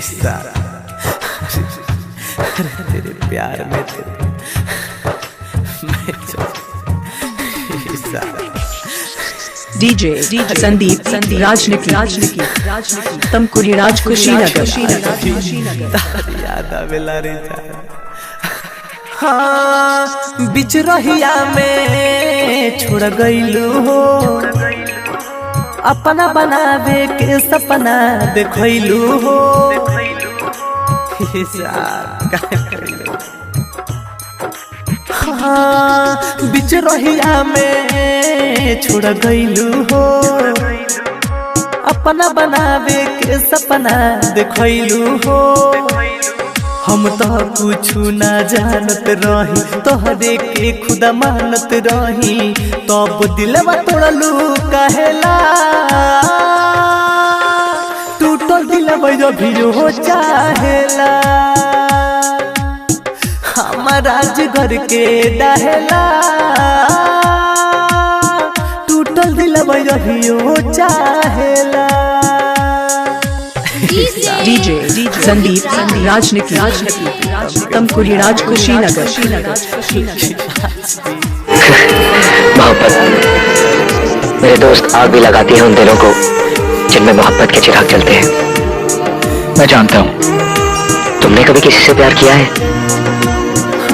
सारा तेरे प्यार में तो मैं डीजे संदीप राजनिकी तमकुरी कुशीनगर याद आवेला रे हाँ बिच रहिया में छोड़ गईलू हो अपना बनावे के सपना देखलू हो हाँ बिच रहिया में छोड़ गईलू हो अपना बनावे के सपना देखलू हो हम तो कुछ ना जानत रही तोहरे के खुदा मानत रही तब दिलवा तोड़लू कहेला टूटल दिलवा जो भी हो चाहेला हमारा घर के डहेला टूटल दिलवा जो भी हो चाहेला डीजे संदीप राजनिकी तमकुरी कुशीनगर मोहब्बत मेरे दोस्त आग भी लगाती है उन दिलों को जिनमें मोहब्बत के चिराग जलते हैं। मैं जानता हूँ तुमने कभी किसी से प्यार किया है।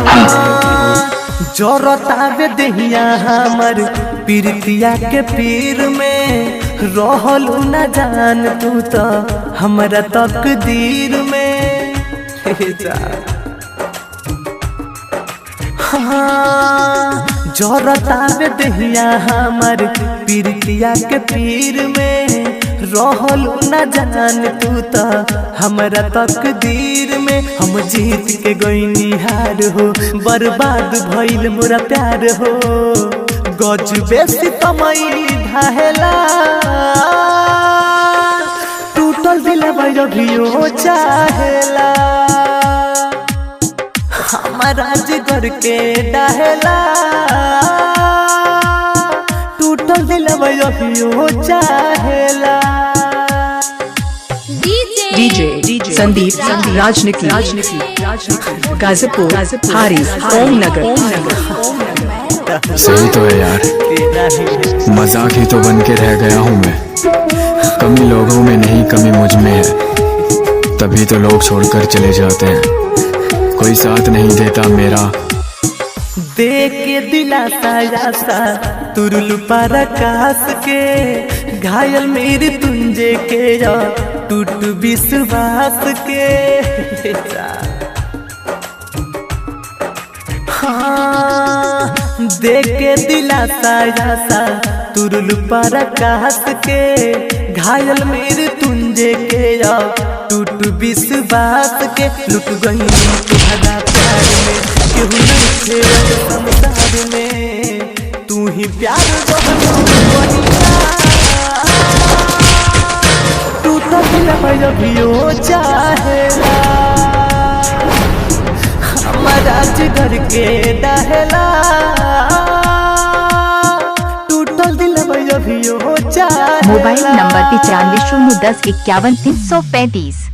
हाँ जोरतावे दहिया हमर पीरतिया के पीर में रहलू न जान तू तो हमरा तकदीर में हाँ जोरतावे दहिया हमर पीरतिया के पीर में रहलू न जान तू तो हमरा तकदीर में हम जीत के गईनी हार हो बर्बाद भइल मोरा प्यार हो गज बेसी तमई ढाहेला टूटल दिलवा भी हो चाहेला हमारा जिगर के डहेला टूटल दिलवा भी हो चाहेला डीजे संदीप राजनिकी गाजीपुर हारी ओम नगर। सही तो है यार, मजाक ही तो बन के रह गया हूँ मैं। कमी लोगों में नहीं कमी मुझ में है, तभी तो लोग छोड़कर चले जाते हैं। कोई साथ नहीं देता मेरा देख के दिलासा तुरुल पर आकाश के घायल मेरी तुंजे के टूट विश्वास के हाँ देख के दिलासा तुरुल पर आकाश के घायल मेरे तुंजे के टूट विश्वास के लुट गई तुम्हारा प्यार में केहू नहीं थे संसार में तू ही प्यार टूटा दिल भी हो चाहेला हमारा जिगर के डहेला टूटल दिल भी हो चाहेला। Mobile number 95 010 51 335।